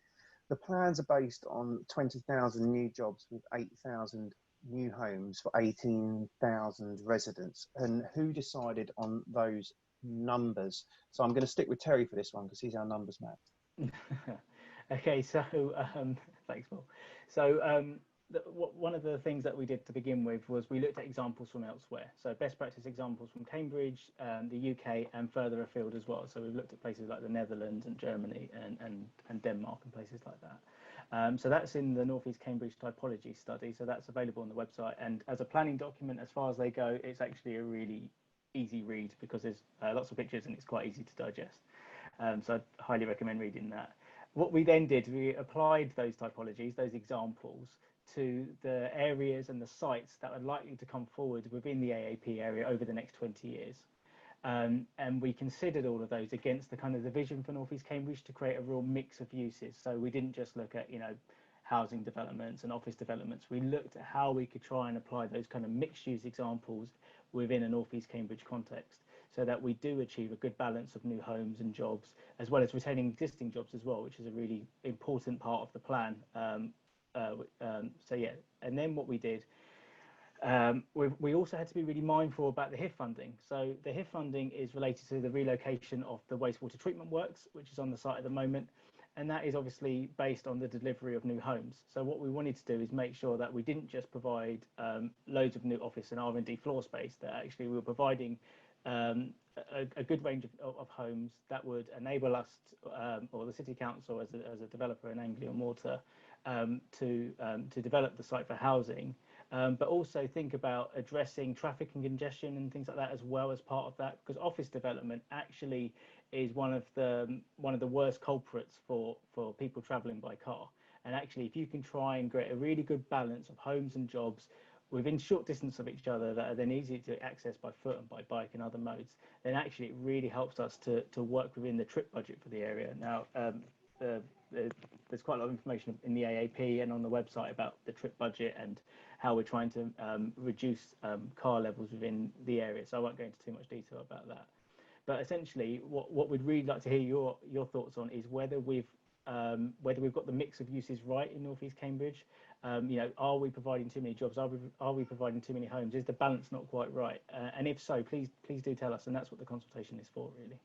the plans are based on 20,000 new jobs with 8,000 new homes for 18,000 residents, and who decided on those numbers? So I'm going to stick with Terry for this one because he's our numbers man. Okay, so thanks, Paul. So one of the things that we did to begin with was we looked at examples from elsewhere, so best practice examples from Cambridge, the UK, and further afield as well. So we've looked at places like the Netherlands and Germany and Denmark and places like that. So that's in the North East Cambridge typology study, so that's available on the website. And as a planning document, as far as they go, it's actually a really easy read because there's lots of pictures and it's quite easy to digest. So I'd highly recommend reading that. What we then did, we applied those typologies, those examples, to the areas and the sites that are likely to come forward within the AAP area over the next 20 years. And we considered all of those against the kind of the vision for North East Cambridge to create a real mix of uses. So we didn't just look at, housing developments and office developments. We looked at how we could try and apply those kind of mixed use examples within a North East Cambridge context, so that we do achieve a good balance of new homes and jobs, as well as retaining existing jobs as well, which is a really important part of the plan. So yeah, and then what we did, we also had to be really mindful about the HIF funding. So the HIF funding is related to the relocation of the wastewater treatment works, which is on the site at the moment. And that is obviously based on the delivery of new homes. So what we wanted to do is make sure that we didn't just provide loads of new office and R&D floor space, that actually we were providing a good range of homes that would enable us, or the City Council as a developer in Anglian Water, to develop the site for housing, but also think about addressing traffic and congestion and things like that as well as part of that, because office development actually is one of the worst culprits for people travelling by car. And actually, if you can try and create a really good balance of homes and jobs within short distance of each other that are then easy to access by foot and by bike and other modes, then actually it really helps us to work within the trip budget for the area. Now, there's quite a lot of information in the AAP and on the website about the trip budget and how we're trying to reduce car levels within the area. So I won't go into too much detail about that. But essentially, what we'd really like to hear your thoughts on is whether we've got the mix of uses right in North East Cambridge. Are we providing too many jobs? Are we providing too many homes? Is the balance not quite right? And if so, please do tell us. And that's what the consultation is for, really.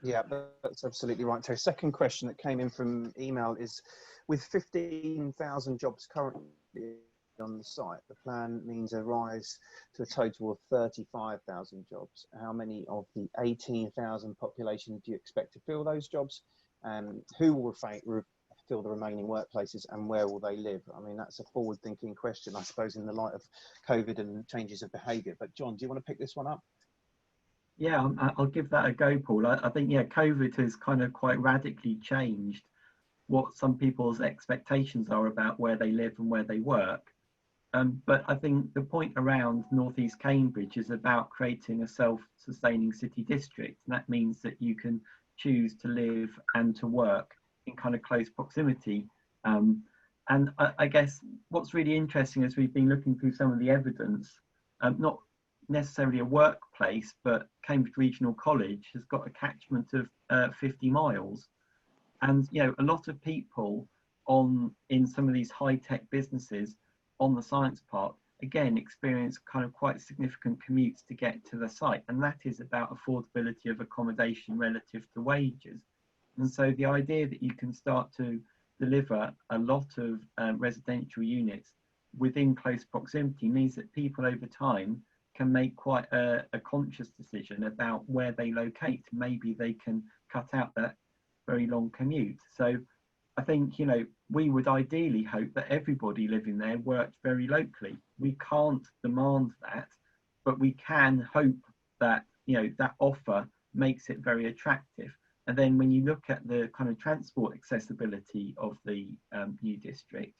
Yeah, that's absolutely right. So, second question that came in from email is, with 15,000 jobs currently on the site, the plan means a rise to a total of 35,000 jobs. How many of the 18,000 population do you expect to fill those jobs? Who will fill the remaining workplaces, and where will they live? I mean, that's a forward-thinking question, I suppose, in the light of COVID and changes of behaviour. But John, do you want to pick this one up? Yeah, I'll give that a go, Paul. I think, yeah, COVID has kind of quite radically changed what some people's expectations are about where they live and where they work. But I think the point around North East Cambridge is about creating a self-sustaining city district. And that means that you can choose to live and to work in kind of close proximity. And I guess what's really interesting as we've been looking through some of the evidence, not necessarily a workplace, but Cambridge Regional College has got a catchment of 50 miles. And, a lot of people in some of these high-tech businesses on the science park, again, experience kind of quite significant commutes to get to the site. And that is about affordability of accommodation relative to wages. And so the idea that you can start to deliver a lot of residential units within close proximity means that people over time can make quite a conscious decision about where they locate. Maybe they can cut out that very long commute. So I think, we would ideally hope that everybody living there worked very locally. We can't demand that, but we can hope that, that offer makes it very attractive. And then when you look at the kind of transport accessibility of the new district,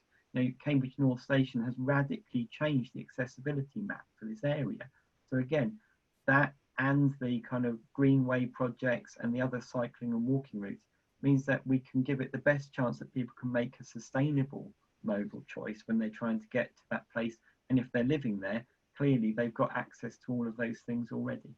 Cambridge North Station has radically changed the accessibility map for this area. So again, that and the kind of greenway projects and the other cycling and walking routes means that we can give it the best chance that people can make a sustainable modal choice when they're trying to get to that place. And if they're living there, clearly they've got access to all of those things already.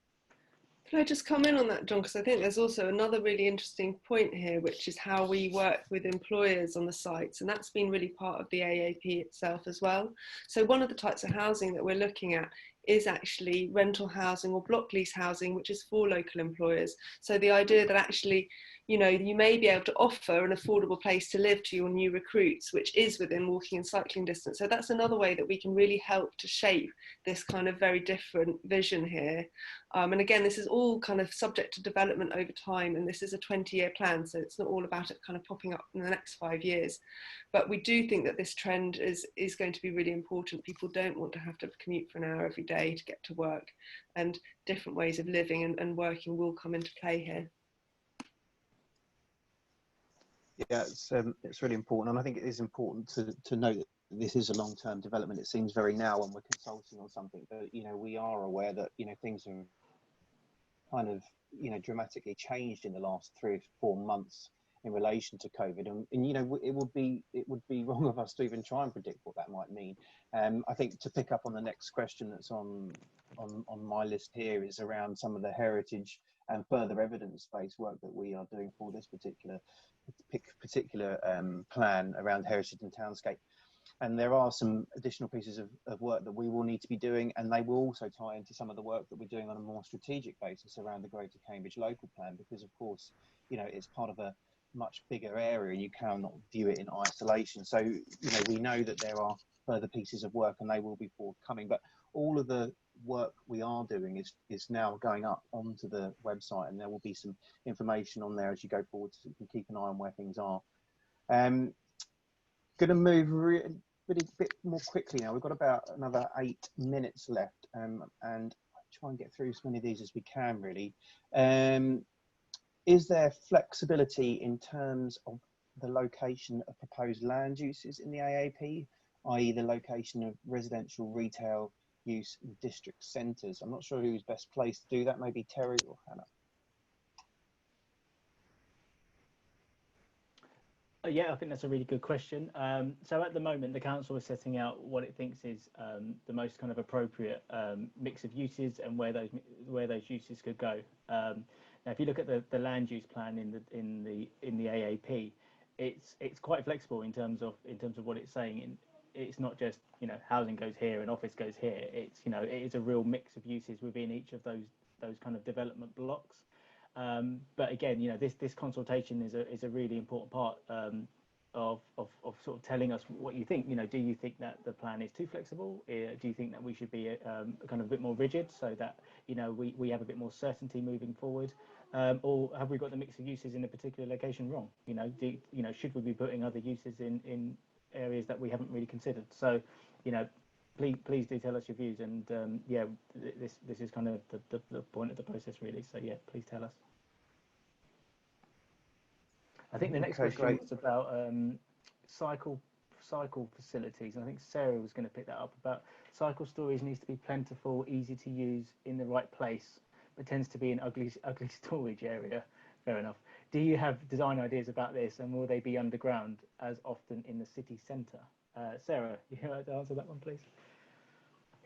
Can I just come in on that, John? Because I think there's also another really interesting point here, which is how we work with employers on the sites. And that's been really part of the AAP itself as well. So one of the types of housing that we're looking at is actually rental housing or block lease housing, which is for local employers. So the idea that actually, you may be able to offer an affordable place to live to your new recruits, which is within walking and cycling distance. So that's another way that we can really help to shape this kind of very different vision here. And again, this is all kind of subject to development over time. And this is a 20-year plan. So it's not all about it kind of popping up in the next 5 years. But we do think that this trend is going to be really important. People don't want to have to commute for an hour every day to get to work, and different ways of living and working will come into play here. Yeah, it's really important, and I think it is important to note that this is a long-term development. It seems very now when we're consulting on something, but we are aware that things are kind of dramatically changed in the last 3 or 4 months in relation to COVID, and it would be wrong of us to even try and predict what that might mean. I think to pick up on the next question that's on my list here is around some of the heritage and further evidence-based work that we are doing for this particular plan around heritage and townscape. And there are some additional pieces of work that we will need to be doing, and they will also tie into some of the work that we're doing on a more strategic basis around the Greater Cambridge Local Plan, because of course, it's part of a much bigger area and you cannot view it in isolation. So, you know, we know that there are further pieces of work and they will be forthcoming, but all of the work we are doing is now going up onto the website, and there will be some information on there as you go forward, so you can keep an eye on where things are. Going to move really bit more quickly now. We've got about another 8 minutes left, and try and get through as many of these as we can, really. Is there flexibility in terms of the location of proposed land uses in the AAP, i.e. the location of residential, retail use in district centres? I'm not sure who's best placed to do that, maybe Terry or Hannah. Yeah, I think that's a really good question. So at the moment, the council is setting out what it thinks is the most kind of appropriate mix of uses and where those uses could go. Now, if you look at the land use plan in the AAP, it's quite flexible in terms of what it's saying. It's not just, you know, housing goes here and office goes here. It's, you know, it is a real mix of uses within each of those kind of development blocks. But again, you know, this consultation is a really important part of sort of telling us what you think. You know, do you think that the plan is too flexible? Do you think that we should be kind of a bit more rigid so that, you know, we have a bit more certainty moving forward? Or have we got the mix of uses in a particular location wrong? You know, should we be putting other uses in areas that we haven't really considered? So, you know, please do tell us your views, and yeah, this is kind of the point of the process, really. So yeah, please tell us. I think the next question was about cycle facilities. I think Sarah was going to pick that up. About cycle storage needs to be plentiful, easy to use, in the right place, but tends to be an ugly storage area. Fair enough. Do you have design ideas about this, and will they be underground as often in the city centre? Sarah, you want to answer that one, please?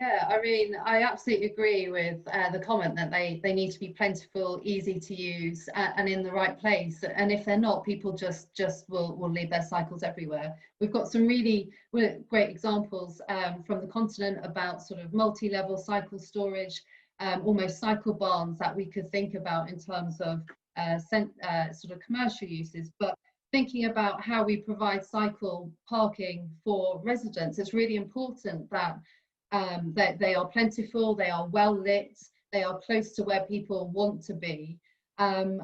Yeah, I mean, I absolutely agree with the comment that they need to be plentiful, easy to use, and in the right place. And if they're not, people just will leave their cycles everywhere. We've got some really great examples from the continent about sort of multi-level cycle storage, almost cycle barns that we could think about in terms of sort of commercial uses. But thinking about how we provide cycle parking for residents, it's really important that they are plentiful, they are well lit, they are close to where people want to be, and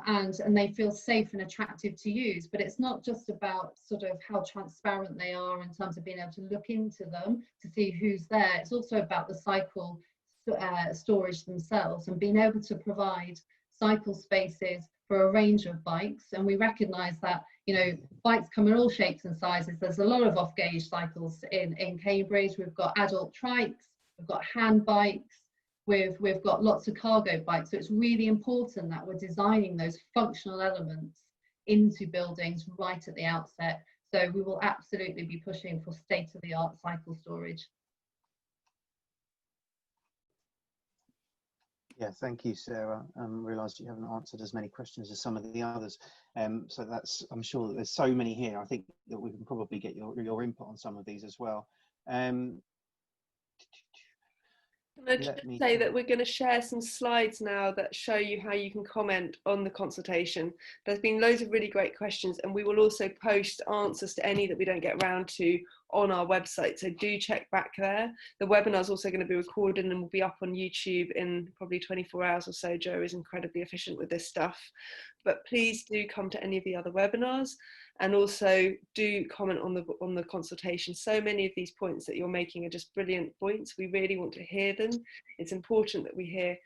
they feel safe and attractive to use. But it's not just about sort of how transparent they are in terms of being able to look into them to see who's there. It's also about the cycle storage themselves and being able to provide cycle spaces for a range of bikes. And we recognise that, you know, bikes come in all shapes and sizes. There's a lot of off-gauge cycles in Cambridge. We've got adult trikes, we've got hand bikes, we've got lots of cargo bikes. So it's really important that we're designing those functional elements into buildings right at the outset. So we will absolutely be pushing for state-of-the-art cycle storage. Yeah, thank you, Sarah. Realised you haven't answered as many questions as some of the others. So that's, I'm sure that there's so many here. I think that we can probably get your input on some of these as well. Can I just say that we're going to share some slides now that show you how you can comment on the consultation. There's been loads of really great questions, and we will also post answers to any that we don't get around to on our website, so do check back there. The webinar is also going to be recorded and will be up on YouTube in probably 24 hours or so. Joe is incredibly efficient with this stuff, but please do come to any of the other webinars, and also do comment on the consultation. So many of these points that you're making are just brilliant points. We really want to hear them. It's important that we hear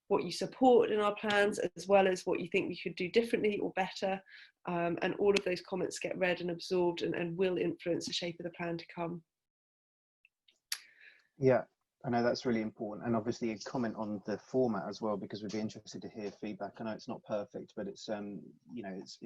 what you support in our plans, as well as what you think we could do differently or better. And all of those comments get read and absorbed and will influence the shape of the plan to come. Yeah, I know that's really important. And obviously a comment on the format as well, because we'd be interested to hear feedback. I know it's not perfect, but it's, you know, it's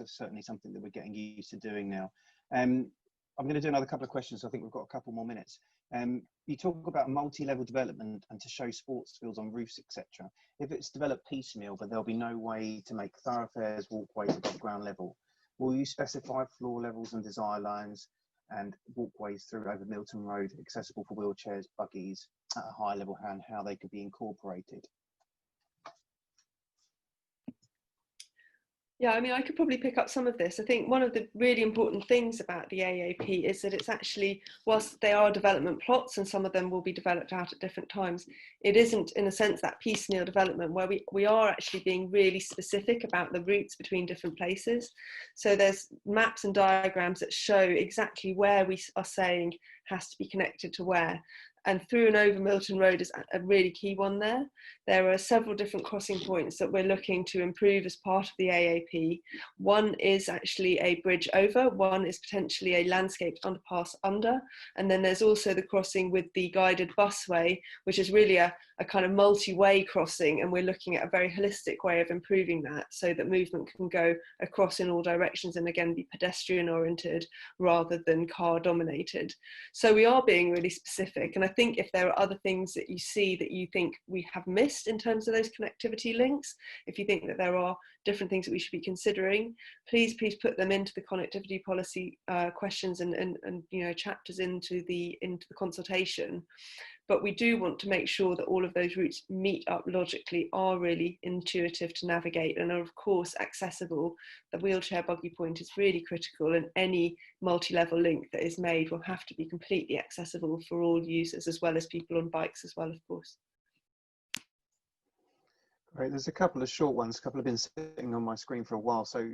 certainly something that we're getting used to doing now. I'm going to do another couple of questions. I think we've got a couple more minutes. You talk about multi-level development and to show sports fields on roofs, etc. If it's developed piecemeal, but there'll be no way to make thoroughfares, walkways above ground level, will you specify floor levels and desire lines and walkways through over Milton Road accessible for wheelchairs, buggies at a high level, and how they could be incorporated? Yeah, I mean, I could probably pick up some of this. I think one of the really important things about the AAP is that it's actually, whilst they are development plots and some of them will be developed out at different times, it isn't, in a sense, that piecemeal development where we are actually being really specific about the routes between different places. So there's maps and diagrams that show exactly where we are saying has to be connected to where. And through and over Milton Road is a really key one there. There are several different crossing points that we're looking to improve as part of the AAP. One is actually a bridge over, one is potentially a landscaped underpass under, and then there's also the crossing with the guided busway, which is really a kind of multi-way crossing, and we're looking at a very holistic way of improving that so that movement can go across in all directions and again be pedestrian oriented rather than car dominated. So we are being really specific, and I think if there are other things that you see that you think we have missed in terms of those connectivity links, if you think that there are different things that we should be considering, please put them into the connectivity policy questions and you know, chapters into the consultation. But we do want to make sure that all of those routes meet up logically, are really intuitive to navigate, and are of course accessible. The wheelchair buggy point is really critical, and any multi-level link that is made will have to be completely accessible for all users, as well as people on bikes as well, of course. Great, there's a couple of short ones, a couple have been sitting on my screen for a while. So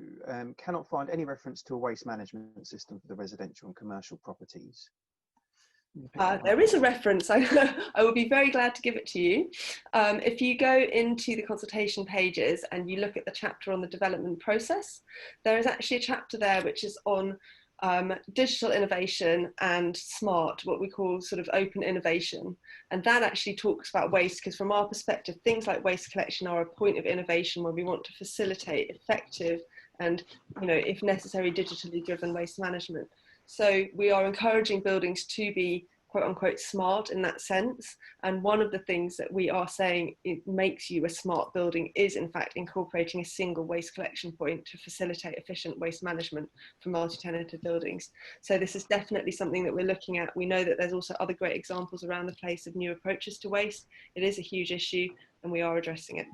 cannot find any reference to a waste management system for the residential and commercial properties. There is a reference. I will be very glad to give it to you. If you go into the consultation pages and you look at the chapter on the development process, there is actually a chapter there which is on digital innovation and smart, what we call sort of open innovation. And that actually talks about waste, because from our perspective, things like waste collection are a point of innovation where we want to facilitate effective and, you know, if necessary, digitally driven waste management. So we are encouraging buildings to be quote unquote smart in that sense. And one of the things that we are saying it makes you a smart building is in fact incorporating a single waste collection point to facilitate efficient waste management for multi-tenanted buildings. So this is definitely something that we're looking at. We know that there's also other great examples around the place of new approaches to waste. It is a huge issue and we are addressing it.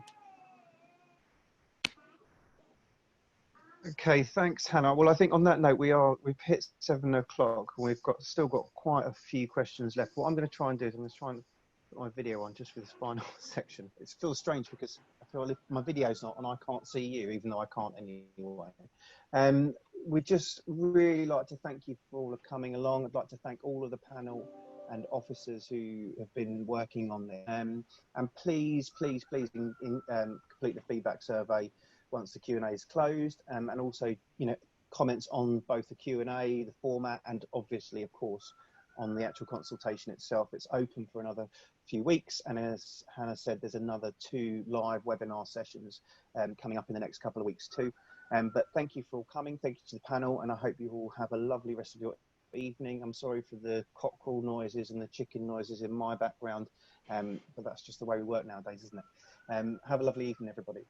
Okay, thanks, Hannah. Well, I think on that note, we've hit 7 o'clock. We've still got quite a few questions left. What I'm going to try and do is I'm going to try and put my video on just for this final section. It feels strange because I feel like my video's not and I can't see you, even though I can't anyway. We'd just really like to thank you for all of coming along. I'd like to thank all of the panel and officers who have been working on this. And please complete the feedback survey once the Q&A is closed, and also, you know, comments on both the Q&A, the format, and obviously, of course, on the actual consultation itself. It's open for another few weeks, and as Hannah said, there's another 2 live webinar sessions coming up in the next couple of weeks too. But thank you for all coming. Thank you to the panel, and I hope you all have a lovely rest of your evening. I'm sorry for the cockerel noises and the chicken noises in my background, but that's just the way we work nowadays, isn't it? Have a lovely evening, everybody.